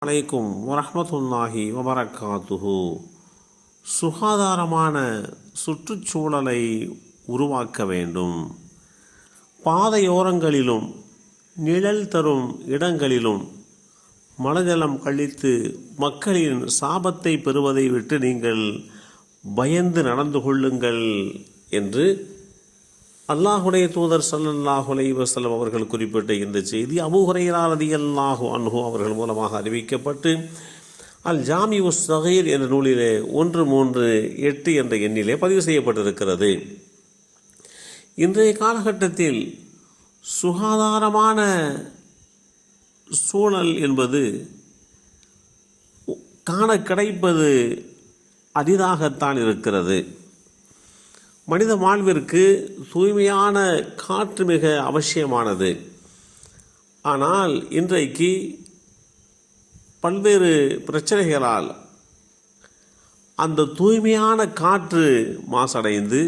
அலைக்கும் வரஹ்மத்துல்லாஹி வபரகாத்துஹு. சுகாதாரமான சுற்றுச்சூழலை உருவாக்க வேண்டும். பாதையோரங்களிலும் நிழல் தரும் இடங்களிலும் மலஜலம் கழித்து மக்களின் சாபத்தை பெறுவதை விட்டு நீங்கள் பயந்து நடந்து கொள்ளுங்கள் என்று அல்லாஹுடைய தூதர் ஸல்லல்லாஹு அலைஹி வஸல்லம் அவர்கள் குறிப்பிட்ட இந்த செய்தி அபூ ஹுரைரா ரலியல்லாஹு அன்ஹு அவர்கள் மூலமாக அறிவிக்கப்பட்டு அல் ஜாமிஉ ஸகீர் என்ற நூலிலே 138 என்ற எண்ணிலே பதிவு செய்யப்பட்டிருக்கிறது. இன்றைய காலகட்டத்தில் சுகாதாரமான சூழல் என்பது காண கிடைப்பது அரிதாகத்தான் இருக்கிறது. மனித வாழ்விற்கு தூய்மையான காற்று மிக அவசியமானது. ஆனால் இன்றைக்கு பல்வேறு பிரச்சனைகளால் அந்த தூய்மையான காற்று மாசடைந்து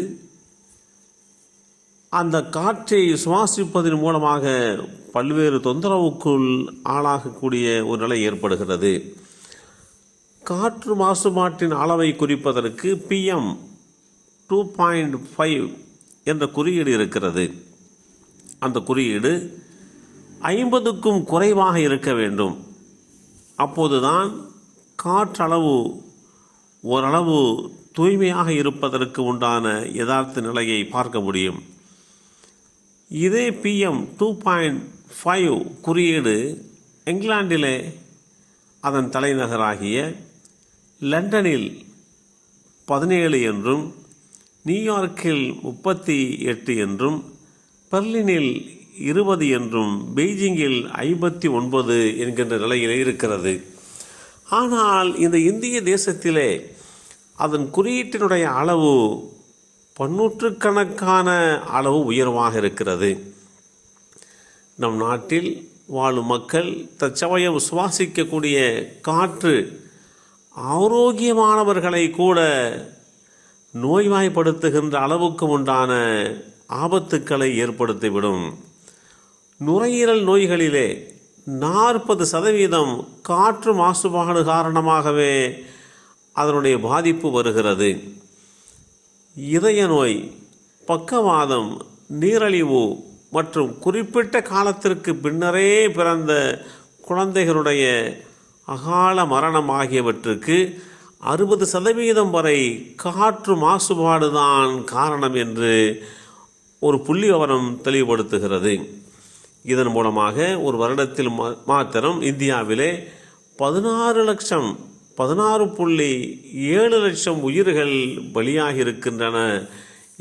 அந்த காற்றை சுவாசிப்பதன் மூலமாக பல்வேறு தொந்தரவுக்குள் ஆளாகக்கூடிய ஒரு நிலை ஏற்படுகிறது. காற்று மாசுபாட்டின் அளவை குறிப்பதற்கு PM 2.5 என்ற குறியீடு இருக்கிறது. அந்த குறியீடு 50க்கும் குறைவாக இருக்க வேண்டும். அப்போதுதான் காற்றளவு ஓரளவு தூய்மையாக இருப்பதற்கு உண்டான யதார்த்த நிலையை பார்க்க முடியும். இதே PM 2.5 குறியீடு இங்கிலாந்திலே அதன் தலைநகராகிய லண்டனில் 17 என்றும், நியூயார்க்கில் 38 என்றும், பெர்லினில் 20 என்றும், பெய்ஜிங்கில் 59 என்கின்ற நிலையிலே இருக்கிறது. ஆனால் இந்த இந்திய தேசத்திலே அதன் குறியீட்டினுடைய அளவு பன்னூற்றுக்கணக்கான அளவு உயர்வாக இருக்கிறது. நம் நாட்டில் வாழும் மக்கள் தற்சமயம் சுவாசிக்கக்கூடிய காற்று ஆரோக்கியமானவர்களை கூட நோய்வாய்ப்படுத்துகின்ற அளவுக்கு உண்டான ஆபத்துக்களை ஏற்படுத்திவிடும். நுரையீரல் நோய்களிலே 40% காற்று மாசுபாடு காரணமாகவே அதனுடைய பாதிப்பு வருகிறது. இதய நோய், பக்கவாதம், நீரழிவு மற்றும் குறிப்பிட்ட காலத்திற்கு பின்னரே பிறந்த குழந்தைகளுடைய அகால மரணம் ஆகியவற்றுக்கு 60% வரை காற்று மாசுபாடுதான் காரணம் என்று ஒரு புள்ளி விவரம் தெளிவுபடுத்துகிறது. இதன் மூலமாக ஒரு வருடத்தில் மாத்திரம் இந்தியாவிலே 16.7 லட்சம் உயிர்கள் பலியாகி இருக்கின்றன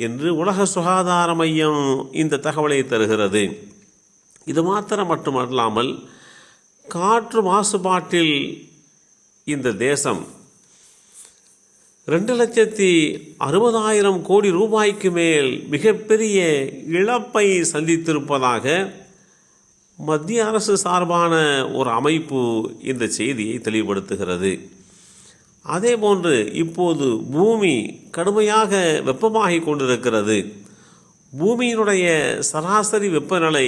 என்று உலக சுகாதார மையம் இந்த தகவலை தருகிறது. இது மாத்திரம் மட்டுமல்லாமல் காற்று மாசுபாட்டில் இந்த தேசம் 2,60,000 கோடி ரூபாய்க்கு மேல் மிகப்பெரிய இழப்பை சந்தித்திருப்பதாக மத்திய அரசு சார்பான ஒரு அமைப்பு இந்த செய்தியை தெளிவுபடுத்துகிறது. அதேபோன்று இப்போது பூமி கடுமையாக வெப்பமாகி கொண்டிருக்கிறது. பூமியினுடைய சராசரி வெப்பநிலை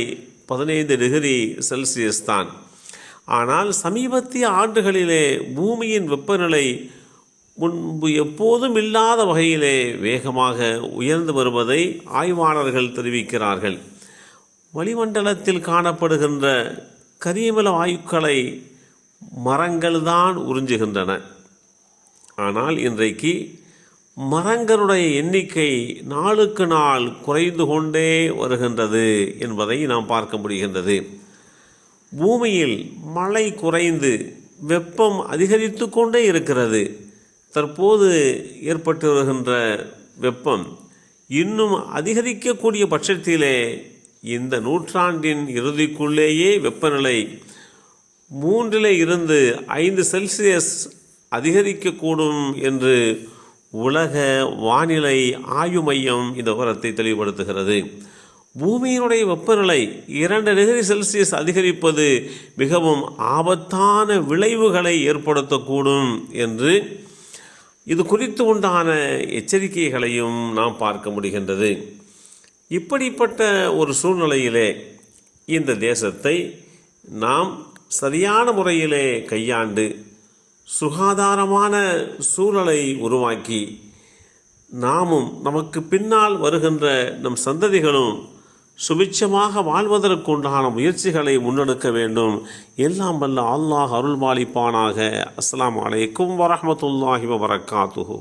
15 டிகிரி செல்சியஸ் தான். ஆனால் சமீபத்திய ஆண்டுகளிலே பூமியின் வெப்பநிலை முன்பு எப்போதும் இல்லாத வகையிலே வேகமாக உயர்ந்து வருவதை ஆய்வாளர்கள் தெரிவிக்கிறார்கள். வளிமண்டலத்தில் காணப்படுகின்ற கரியமில வாயுக்களை மரங்கள் தான் உறிஞ்சுகின்றன. ஆனால் இன்றைக்கு மரங்களுடைய எண்ணிக்கை நாளுக்கு நாள் குறைந்து கொண்டே வருகின்றது என்பதை நாம் பார்க்க முடிகின்றது. பூமியில் மழை குறைந்து வெப்பம் அதிகரித்து கொண்டே இருக்கிறது. தற்போது ஏற்பட்டு வருகின்ற வெப்பம் இன்னும் அதிகரிக்கக்கூடிய பட்சத்திலே இந்த நூற்றாண்டின் இறுதிக்குள்ளேயே வெப்பநிலை 3 to 5 செல்சியஸ் அதிகரிக்கக்கூடும் என்று உலக வானிலை ஆய்வு மையம் இந்த விவரத்தை தெளிவுபடுத்துகிறது. பூமியினுடைய வெப்பநிலை 2 டிகிரி செல்சியஸ் அதிகரிப்பது மிகவும் ஆபத்தான விளைவுகளை ஏற்படுத்தக்கூடும் என்று இது குறித்து உண்டான எச்சரிக்கைகளையும் நாம் பார்க்க முடிகின்றது. இப்படிப்பட்ட ஒரு சூழ்நிலையிலே இந்த தேசத்தை நாம் சரியான முறையிலே கையாண்டு சுகாதாரமான சூழலை உருவாக்கி நாமும் நமக்கு பின்னால் வருகின்ற நம் சந்ததிகளும் சுபிட்சமாக வாழ்வதற்குண்டான முயற்சிகளை முன்னெடுக்க வேண்டும். எல்லாம் வல்ல அல்லாஹ் அருள்பாலிப்பானாக. அஸ்ஸலாமு அலைக்கும் வரஹ்மத்துல்லாஹி வபரகாத்துஹு.